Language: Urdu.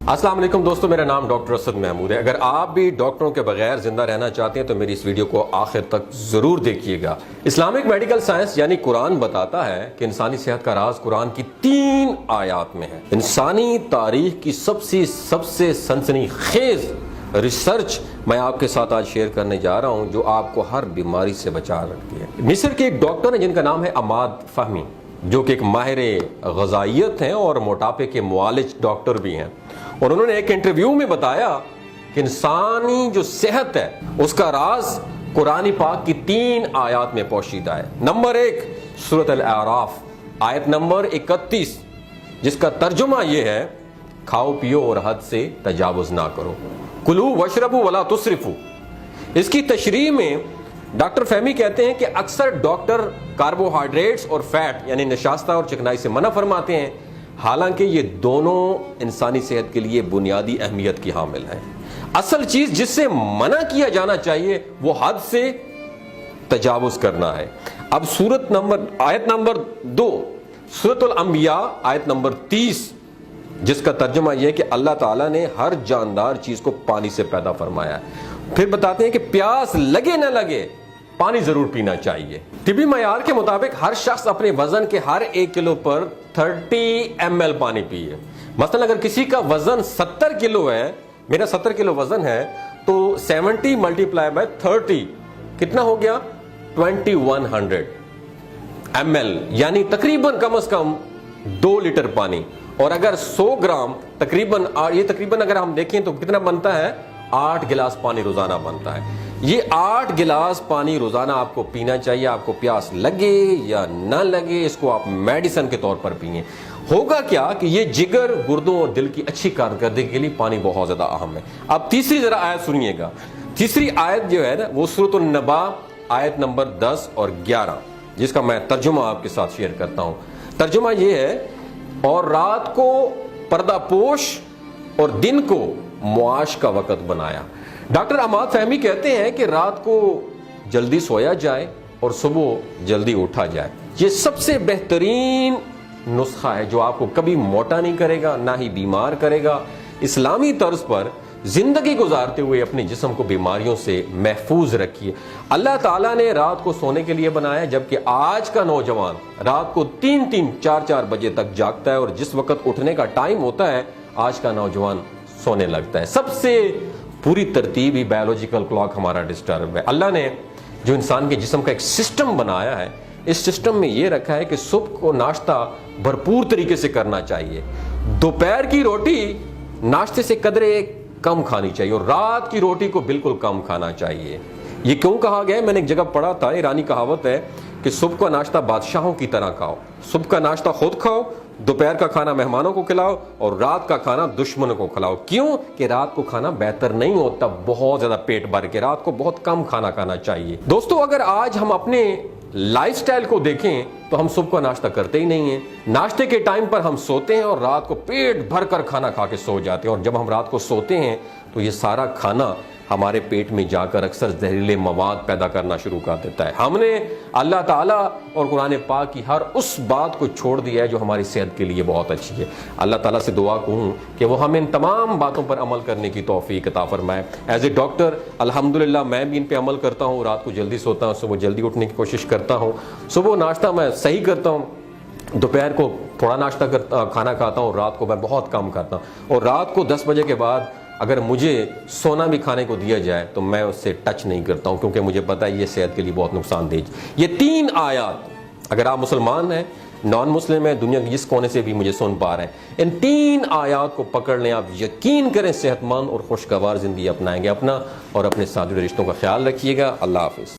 السلام علیکم دوستو، میرا نام ڈاکٹر اسد محمود ہے۔ اگر آپ بھی ڈاکٹروں کے بغیر زندہ رہنا چاہتے ہیں تو میری اس ویڈیو کو آخر تک ضرور دیکھیے گا۔ اسلامک میڈیکل سائنس یعنی قرآن بتاتا ہے کہ انسانی صحت کا راز قرآن کی 3 آیات میں ہے۔ انسانی تاریخ کی سب سے سنسنی خیز ریسرچ میں آپ کے ساتھ آج شیئر کرنے جا رہا ہوں، جو آپ کو ہر بیماری سے بچا رکھتی ہے۔ مصر کے ایک ڈاکٹر ہیں جن کا نام ہے عماد فہمی، جو کہ ایک ماہر غذائیت ہیں اور موٹاپے کے معالج ڈاکٹر بھی ہیں، اور انہوں نے ایک انٹرویو میں بتایا کہ انسانی جو صحت ہے اس کا راز قرآن پاک کی 3 آیات میں پوشیدہ ہے۔ نمبر 1 سورۃ الاعراف آیت نمبر 31، جس کا ترجمہ یہ ہے، کھاؤ پیو اور حد سے تجاوز نہ کرو، کلوا واشربوا ولا تسرفوا۔ اس کی تشریح میں ڈاکٹر فہمی کہتے ہیں کہ اکثر ڈاکٹر کاربوہائیڈریٹس اور فیٹ یعنی نشاستہ اور چکنائی سے منع فرماتے ہیں، حالانکہ یہ دونوں انسانی صحت کے لیے بنیادی اہمیت کی حامل ہیں۔ اصل چیز جس سے منع کیا جانا چاہیے وہ حد سے تجاوز کرنا ہے۔ اب آیت نمبر 2 سورۃ الانبیاء آیت نمبر 30، جس کا ترجمہ یہ ہے کہ اللہ تعالیٰ نے ہر جاندار چیز کو پانی سے پیدا فرمایا ہے۔ پھر بتاتے ہیں کہ پیاس لگے نہ لگے پانی ضرور پینا چاہیے۔ طبی معیار کے مطابق ہر شخص اپنے وزن کے ہر 1 کلو پر 30 ml پانی پیے۔ مثلا اگر کسی کا وزن 70 کلو ہے، میرا 70 کلو وزن ہے، تو 70 × 30 کتنا ہو گیا؟ 2100 ml، یعنی تقریباً کم از کم 2 لیٹر پانی۔ اور اگر 100 گرام تقریباً اگر ہم دیکھیں تو کتنا بنتا ہے؟ 8 گلاس پانی روزانہ بنتا ہے۔ یہ 8 گلاس پانی روزانہ آپ کو پینا چاہیے، آپ کو پیاس لگے یا نہ لگے، اس کو آپ میڈیسن کے طور پر پئیں۔ ہوگا کیا کہ یہ جگر، گردوں اور دل کی اچھی کارکردگی کے لیے پانی بہت زیادہ اہم ہے۔ اب تیسری ذرا آیت سنیے گا۔ تیسری آیت جو ہے نا وہ سورۃ النبا آیت نمبر 10 اور 11، جس کا میں ترجمہ آپ کے ساتھ شیئر کرتا ہوں۔ ترجمہ یہ ہے، اور رات کو پردہ پوش اور دن کو معاش کا وقت بنایا۔ ڈاکٹر عماد فہمی کہتے ہیں کہ رات کو جلدی سویا جائے اور صبح جلدی اٹھا جائے۔ یہ سب سے بہترین نسخہ ہے جو آپ کو کبھی موٹا نہیں کرے گا، نہ ہی بیمار کرے گا۔ اسلامی طرز پر زندگی گزارتے ہوئے اپنے جسم کو بیماریوں سے محفوظ رکھیے۔ اللہ تعالیٰ نے رات کو سونے کے لیے بنایا، جبکہ آج کا نوجوان رات کو 3 4 بجے تک جاگتا ہے، اور جس وقت اٹھنے کا ٹائم ہوتا ہے آج کا نوجوان سونے لگتا ہے۔ سب سے پوری ترتیب ہی بایولوجیکل کلاک ہمارا ڈسٹرب ہے۔ اللہ نے جو انسان کے جسم کا ایک سسٹم بنایا ہے، اس سسٹم میں یہ رکھا ہے کہ صبح کو ناشتہ بھرپور طریقے سے کرنا چاہیے، دوپہر کی روٹی ناشتے سے قدرے کم کھانی چاہیے، اور رات کی روٹی کو بالکل کم کھانا چاہیے۔ یہ کیوں کہا گیا ہے؟ میں نے ایک جگہ پڑھا تھا، ایرانی کہاوت ہے کہ صبح کا ناشتہ بادشاہوں کی طرح کھاؤ، صبح کا ناشتہ خود کھاؤ، دوپہر کا کھانا مہمانوں کو کھلاؤ، اور رات کا کھانا دشمنوں کو کھلاؤ۔ کیوں کہ رات کو کھانا بہتر نہیں ہوتا بہت زیادہ پیٹ بھر کے، رات کو بہت کم کھانا کھانا چاہیے۔ دوستو، اگر آج ہم اپنے لائف سٹائل کو دیکھیں تو ہم صبح کا ناشتہ کرتے ہی نہیں ہیں، ناشتے کے ٹائم پر ہم سوتے ہیں اور رات کو پیٹ بھر کر کھانا کھا کے سو جاتے ہیں، اور جب ہم رات کو سوتے ہیں تو یہ سارا کھانا ہمارے پیٹ میں جا کر اکثر زہریلے مواد پیدا کرنا شروع کر دیتا ہے۔ ہم نے اللہ تعالیٰ اور قرآن پاک کی ہر اس بات کو چھوڑ دیا ہے جو ہماری صحت کے لیے بہت اچھی ہے۔ اللہ تعالیٰ سے دعا کروں کہ وہ ہمیں ان تمام باتوں پر عمل کرنے کی توفیق عطا فرمائے۔ ایز اے ڈاکٹر الحمدللہ میں بھی ان پہ عمل کرتا ہوں، رات کو جلدی سوتا ہوں، صبح جلدی اٹھنے کی کوشش کرتا ہوں، صبح ناشتہ میں صحیح کرتا ہوں، دوپہر کو تھوڑا کھانا کھاتا ہوں، رات کو میں بہت کم کھاتا ہوں، اور رات کو 10 بجے کے بعد اگر مجھے سونا بھی کھانے کو دیا جائے تو میں اس سے ٹچ نہیں کرتا ہوں، کیونکہ مجھے پتا ہے یہ صحت کے لیے بہت نقصان دہ۔ یہ 3 آیات، اگر آپ مسلمان ہیں، نان مسلم ہیں، دنیا کے جس کونے سے بھی مجھے سن پا رہے ہیں، ان 3 آیات کو پکڑ لیں، آپ یقین کریں صحت مند اور خوشگوار زندگی اپنائیں گے۔ اپنا اور اپنے ساتھی رشتوں کا خیال رکھیے گا۔ اللہ حافظ۔